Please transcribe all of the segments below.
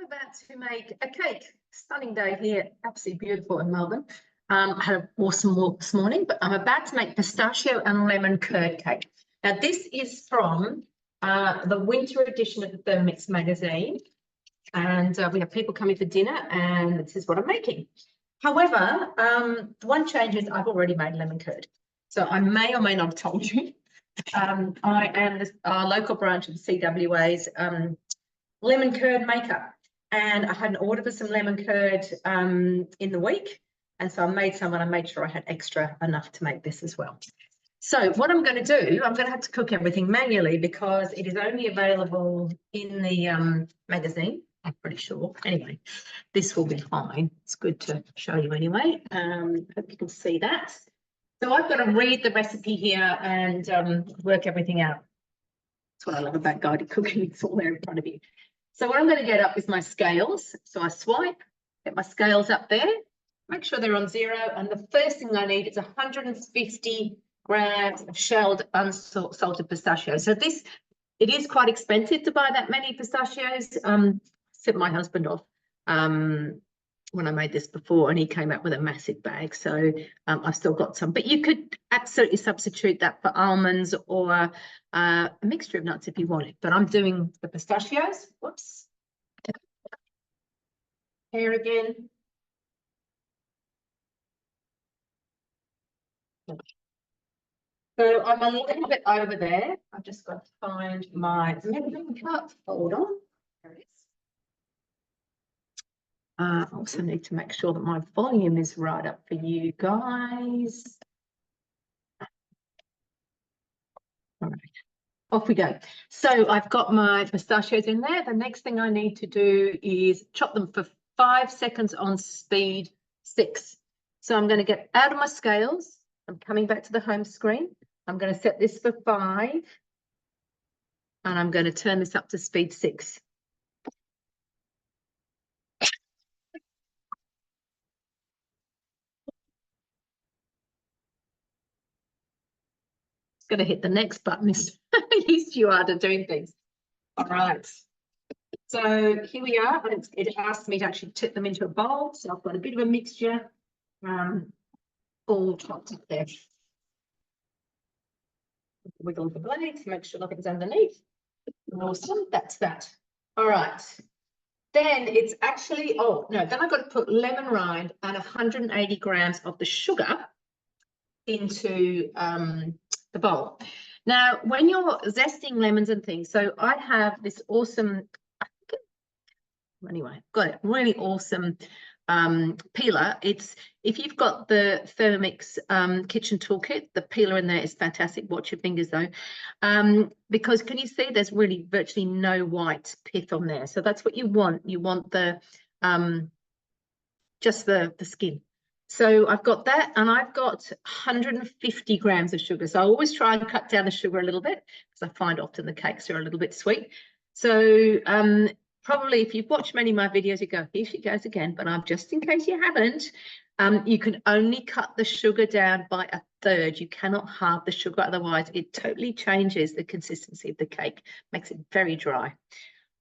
about to make a cake. Stunning day here, absolutely beautiful in Melbourne. I had an awesome walk this morning, but I'm about to make pistachio and lemon curd cake. Now, this is from the winter edition of the Thermomix magazine, and we have people coming for dinner, and this is what I'm making. However, one change is I've already made lemon curd, so I may or may not have told you. I am our local branch of the CWA's lemon curd maker, and I had an order for some lemon curd in the week, and so I made some, and I made sure I had extra enough to make this as well. So what I'm going to do, I'm going to have to cook everything manually because it is only available in the magazine, I'm pretty sure. Anyway, this will be fine. It's good to show you anyway. Hope you can see that. So I've got to read the recipe here and work everything out. That's what I love about guided cooking. It's all there in front of you. So what I'm going to get up is my scales. So I swipe, get my scales up there, make sure they're on 0. And the first thing I need is 150 grams of shelled unsalted pistachios. So it is quite expensive to buy that many pistachios. Set my husband off when I made this before, and he came out with a massive bag. So I've still got some, but you could absolutely substitute that for almonds or a mixture of nuts if you want it. But I'm doing the pistachios. Whoops. Here again. So I'm a little bit over there. I've just got to find my measuring cup. Hold on. There it is. I also need to make sure that my volume is right up for you guys. All right, off we go. So I've got my pistachios in there. The next thing I need to do is chop them for 5 seconds on speed 6. So I'm going to get out of my scales. I'm coming back to the home screen. I'm going to set this for 5, and I'm going to turn this up to speed 6. Going to hit the next button. Used you are to doing things. All right. So here we are. It asked me to actually tip them into a bowl. So I've got a bit of a mixture all chopped up there. Wiggle the blade to make sure nothing's underneath. Awesome. That's that. All right. Then it's actually, oh no, then I've got to put lemon rind and 180 grams of the sugar into the bowl. Now, when you're zesting lemons and things, so I have this awesome, anyway, got it, really awesome peeler. It's, if you've got the Thermomix kitchen toolkit, the peeler in there is fantastic. Watch your fingers though, because can you see there's really virtually no white pith on there. So that's what you want. You want the just the skin. So I've got that, and I've got 150 grams of sugar. So I always try and cut down the sugar a little bit because I find often the cakes are a little bit sweet. So probably if you've watched many of my videos, you go, here she goes again, but just in case you haven't, you can only cut the sugar down by 1/3. You cannot halve the sugar, otherwise it totally changes the consistency of the cake, makes it very dry.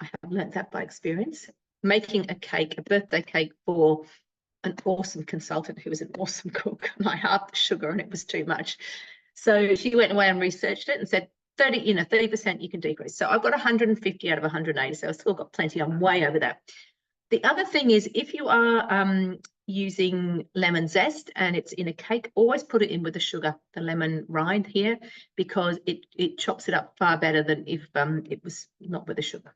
I have learnt that by experience. Making a cake, a birthday cake for an awesome consultant who was an awesome cook, and I halved the sugar and it was too much. So she went away and researched it and said 30% you can decrease. So I've got 150 out of 180, so I've still got plenty. I'm way over that. The other thing is, if you are using lemon zest and it's in a cake, always put it in with the sugar, the lemon rind here, because it chops it up far better than if it was not with the sugar.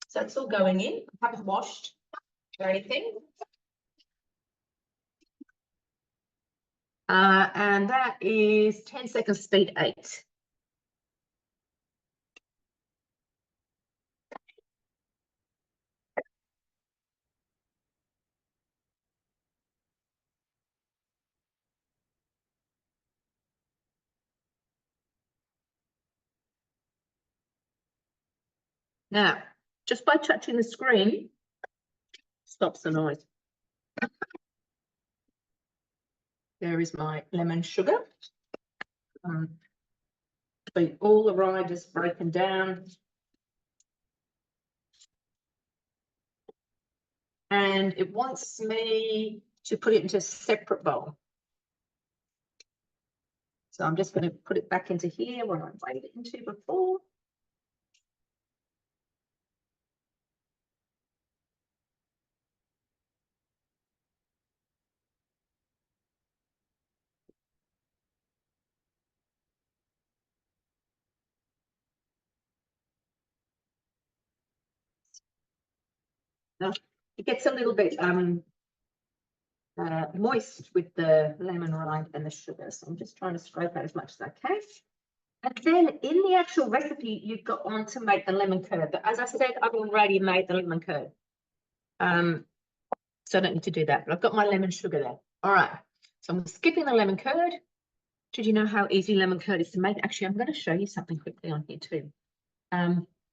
So it's all going in. I haven't washed or anything. And that is 10 seconds, speed 8. Now, just by touching the screen, stops the noise. There is my lemon sugar. All the rind is broken down. and it wants me to put it into a separate bowl. So I'm just going to put it back into here where I weighed it into before. Now, it gets a little bit moist with the lemon rind and the sugar. So I'm just trying to scrape out as much as I can. And then in the actual recipe, you've got on to make the lemon curd. But as I said, I've already made the lemon curd. So I don't need to do that, but I've got my lemon sugar there. All right, so I'm skipping the lemon curd. Did you know how easy lemon curd is to make? Actually, I'm going to show you something quickly on here too.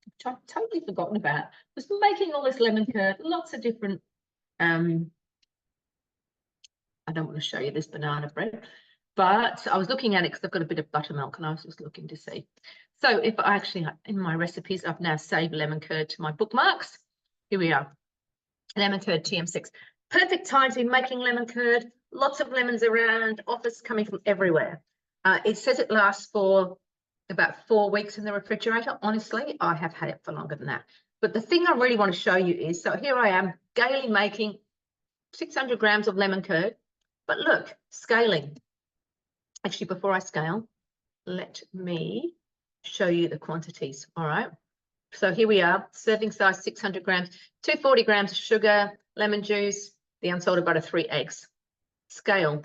Which I've totally forgotten about. I was making all this lemon curd, lots of different, I don't want to show you this banana bread, but I was looking at it because I've got a bit of buttermilk and I was just looking to see. So if I actually, in my recipes, I've now saved lemon curd to my bookmarks. Here we are, lemon curd TM6. Perfect time to be making lemon curd. Lots of lemons around, offers coming from everywhere. It says it lasts for about 4 weeks in the refrigerator. Honestly, I have had it for longer than that. But the thing I really want to show you is, so here I am gaily making 600 grams of lemon curd. But look, scaling. Actually, before I scale, let me show you the quantities. All right. So here we are, serving size 600 grams, 240 grams of sugar, lemon juice, the unsalted butter, 3 eggs. Scale.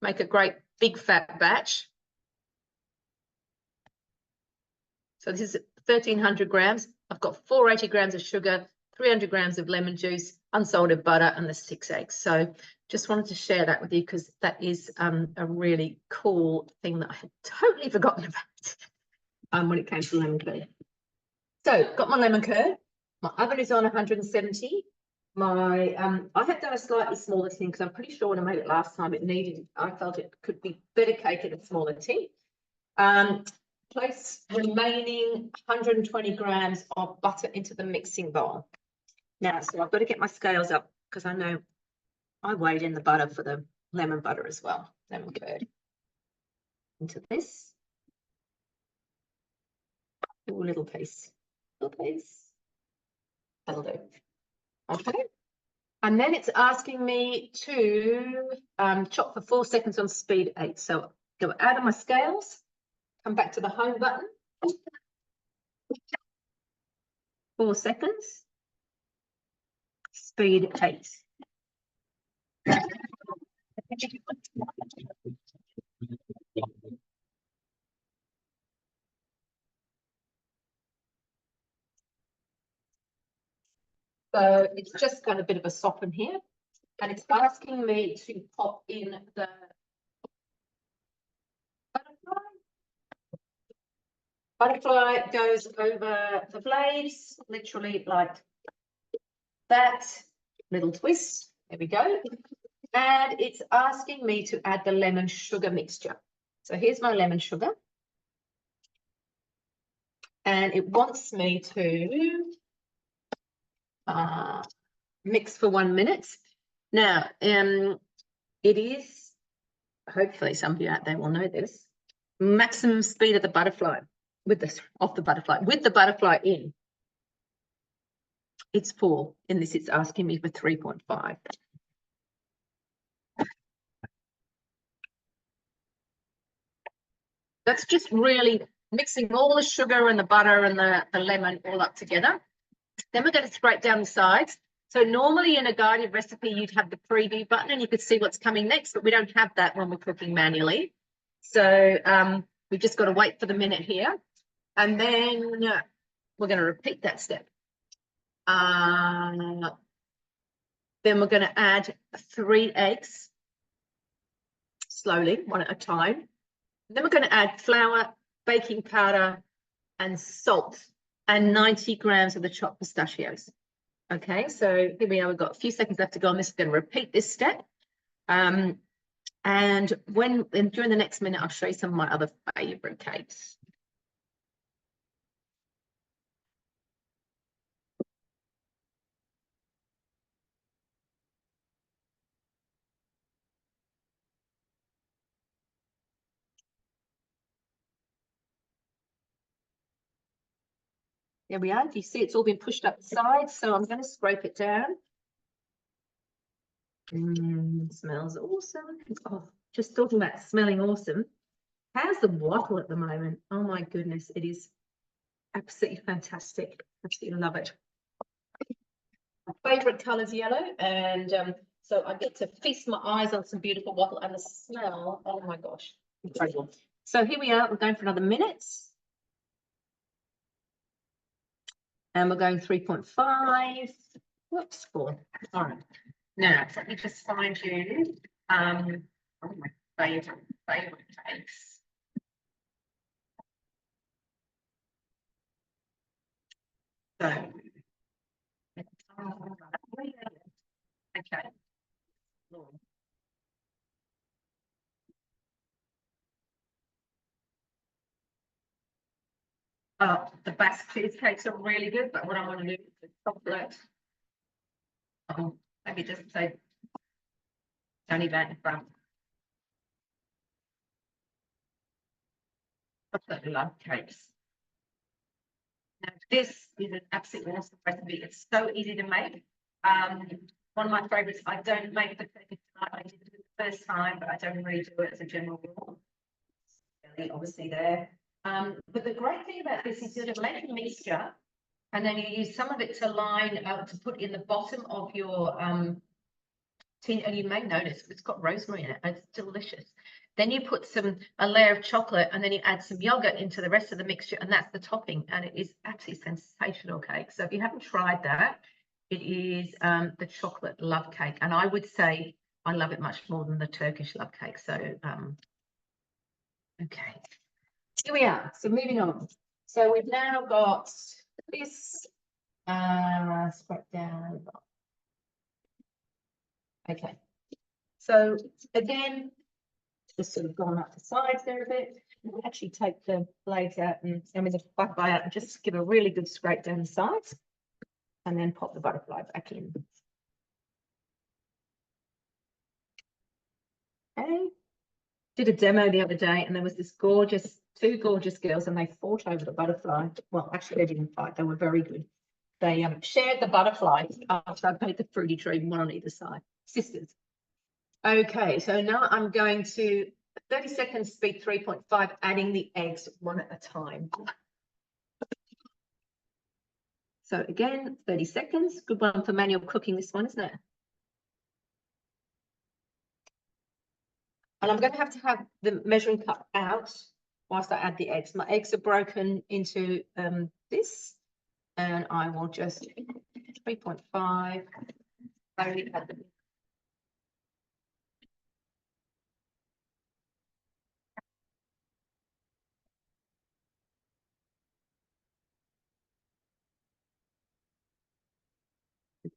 Make a great big fat batch. So this is 1,300 grams. I've got 480 grams of sugar, 300 grams of lemon juice, unsalted butter, and the 6 eggs. So just wanted to share that with you because that is a really cool thing that I had totally forgotten about when it came to lemon curd. So got my lemon curd. My oven is on 170. I had done a slightly smaller tin because I'm pretty sure when I made it last time I felt it could be better cake in a smaller tin. Place remaining 120 grams of butter into the mixing bowl. Now, so I've got to get my scales up because I know I weighed in the butter for the lemon butter as well, lemon curd. Into this. Ooh, little piece. That'll do. Okay. And then it's asking me to chop for 4 seconds on speed 8. So go out of my scales, come back to the home button. 4 seconds. Speed 8. So it's just got a bit of a soften here. And it's asking me to pop in the butterfly. Butterfly goes over the blades, literally like that. Little twist. There we go. And it's asking me to add the lemon sugar mixture. So here's my lemon sugar. And it wants me to mix for 1 minute. Now, it is, hopefully some of you out there will know this, maximum speed of the butterfly, with the butterfly in. It's 4. In this, it's asking me for 3.5. That's just really mixing all the sugar and the butter and the lemon all up together. Then we're going to scrape down the sides. So normally in a guided recipe, you'd have the preview button and you could see what's coming next, but we don't have that when we're cooking manually. So we've just got to wait for the minute here. And then we're going to repeat that step. Then we're going to add 3 eggs, slowly, one at a time. Then we're going to add flour, baking powder, and salt, and 90 grams of the chopped pistachios. Okay, so here we are. We've got a few seconds left to go on this. We're going to repeat this step. And during the next minute, I'll show you some of my other favorite cakes. There we are. You see it's all been pushed up the sides, so I'm going to scrape it down. Smells awesome. Oh, just talking about smelling awesome. How's the wattle at the moment? Oh my goodness, it is absolutely fantastic. Absolutely love it. My favourite colour is yellow, and so I get to feast my eyes on some beautiful wattle, and the smell, oh my gosh, incredible. So here we are, we're going for another minute. And we're going 3.5. Whoops, 4. All right. Now, let me just find you oh my favourite cakes. So, okay. Oh, the best cheesecakes are really good, but what I want to do is the chocolate. Oh, maybe just say Johnny Van from chocolate love cakes. Now, this is an absolutely awesome recipe. It's so easy to make. One of my favorites. I don't make the cookies tonight. I did it the first time, but I don't really do it as a general rule. Obviously there. But the great thing about this is you're make a mixture, and then you use some of it to line to put in the bottom of your tin, and you may notice it's got rosemary in it. It's delicious. Then you put a layer of chocolate, and then you add some yogurt into the rest of the mixture, and that's the topping, and it is absolutely sensational cake. So if you haven't tried that, it is the chocolate love cake, and I would say I love it much more than the Turkish love cake. So okay, here we are. So moving on. So we've now got this scrap down. Okay. So again, just sort of gone up the sides there a bit. We'll actually take the blades out and the butterfly out and just give a really good scrape down the sides, and then pop the butterfly back in. Okay. Did a demo the other day, and there was this two gorgeous girls, and they fought over the butterfly. Well, actually, they didn't fight. They were very good. They shared the butterfly after I made the fruity tree, one on either side. Sisters. Okay, so now I'm going to 30 seconds speed 3.5, adding the eggs one at a time. So again, 30 seconds. Good one for manual cooking, this one, isn't it? And I'm going to have the measuring cup out whilst I add the eggs. My eggs are broken into this, and I will just 3.5. Slowly add them.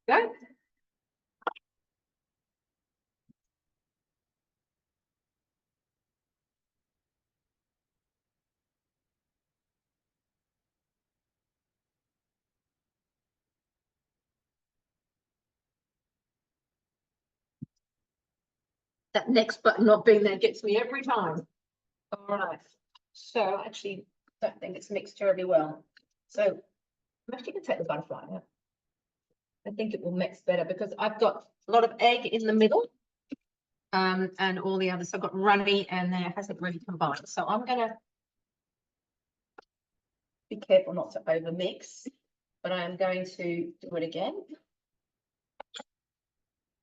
Go. That next button not being there gets me every time. All right. So I actually don't think it's mixed terribly well. So I'm actually going to take the butterfly out. I think it will mix better because I've got a lot of egg in the middle, and all the others. I've got runny, and there hasn't really combined. So I'm going to be careful not to over mix, but I am going to do it again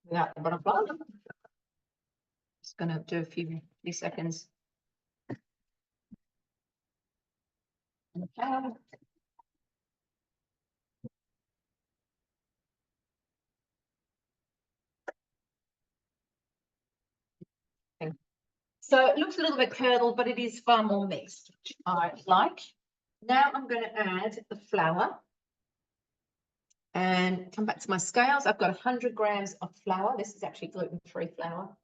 without the butterfly. Just going to do a few seconds. Okay. So it looks a little bit curdled, but it is far more mixed, which I like. Now I'm going to add the flour and come back to my scales. I've got 100 grams of flour. This is actually gluten-free flour.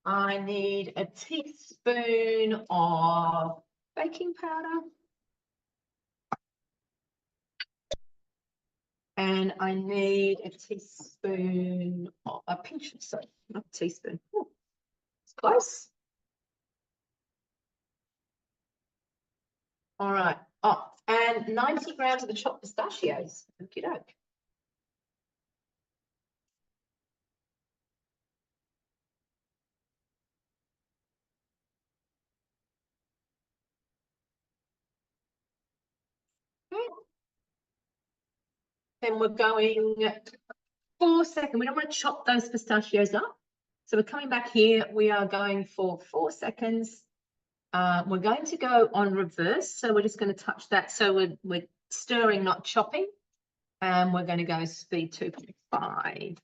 I need a teaspoon of baking powder. And I need a teaspoon, a pinch of salt, not a teaspoon. Ooh, it's close. All right. Oh, and 90 grams of the chopped pistachios. Okie doke. Then we're going 4 seconds. We don't want to chop those pistachios up. So we're coming back here. We are going for 4 seconds. We're going to go on reverse. So we're just going to touch that. So we're stirring, not chopping. And we're going to go speed 2.5.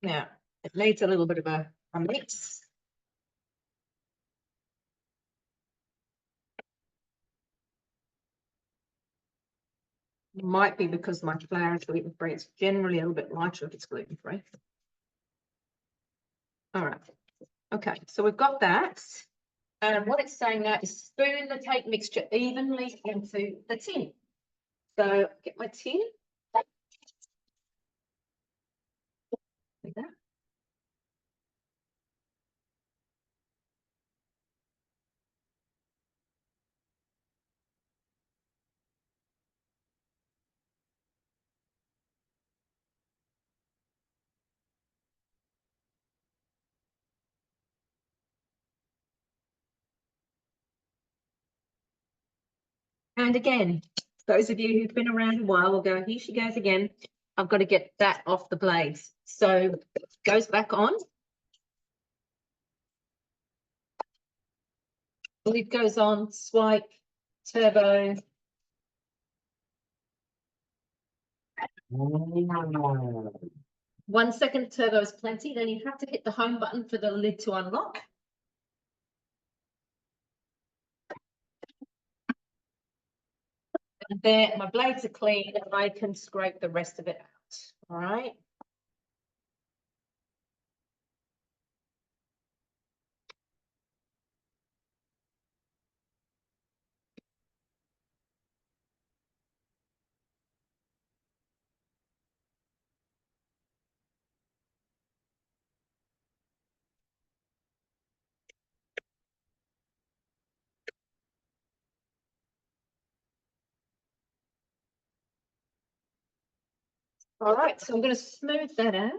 Now, it needs a little bit of a mix. It might be because my flour is gluten-free. It's generally a little bit lighter if it's gluten-free. All right. Okay, so we've got that. And what it's saying now is spoon the cake mixture evenly into the tin. So get my tin. Like that. And again, those of you who've been around a while will go, here she goes again. I've got to get that off the blades. So it goes back on. Lid goes on, swipe, turbo. 1 second turbo is plenty. Then you have to hit the home button for the lid to unlock. And there, my blades are clean and I can scrape the rest of it out. All right. All right, so I'm going to smooth that out.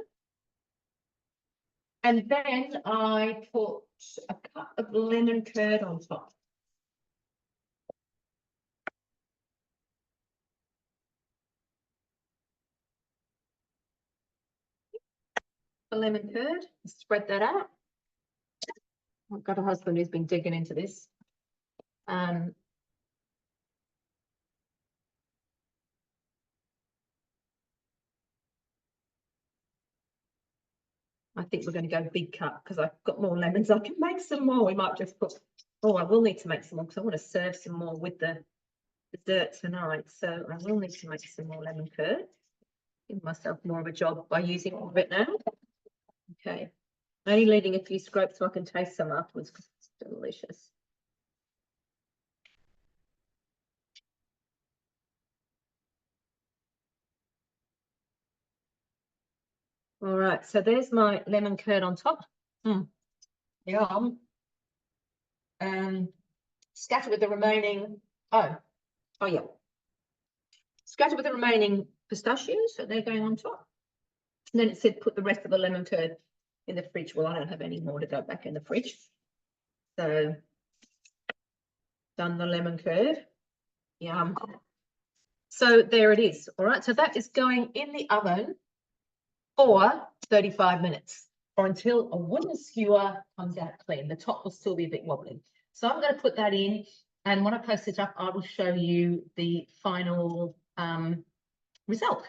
And then I put a cup of lemon curd on top. The lemon curd, spread that out. I've got a husband who's been digging into this. I think we're going to go big cup because I've got more lemons. I can make some more. We might just put, oh, I will need to make some more because I want to serve some more with the dessert tonight. So I will need to make some more lemon curd. Give myself more of a job by using all of it now. Okay. Only leaving a few scrapes so I can taste some afterwards because it's delicious. All right, so there's my lemon curd on top. Yum. Scatter with the remaining, oh yeah. Scatter with the remaining pistachios, so they're going on top. And then it said put the rest of the lemon curd in the fridge. Well, I don't have any more to go back in the fridge. So done the lemon curd. Yum. So there it is. All right, so that is going in the oven for 35 minutes or until a wooden skewer comes out clean. The top will still be a bit wobbly. So I'm going to put that in, and when I post it up, I will show you the final result.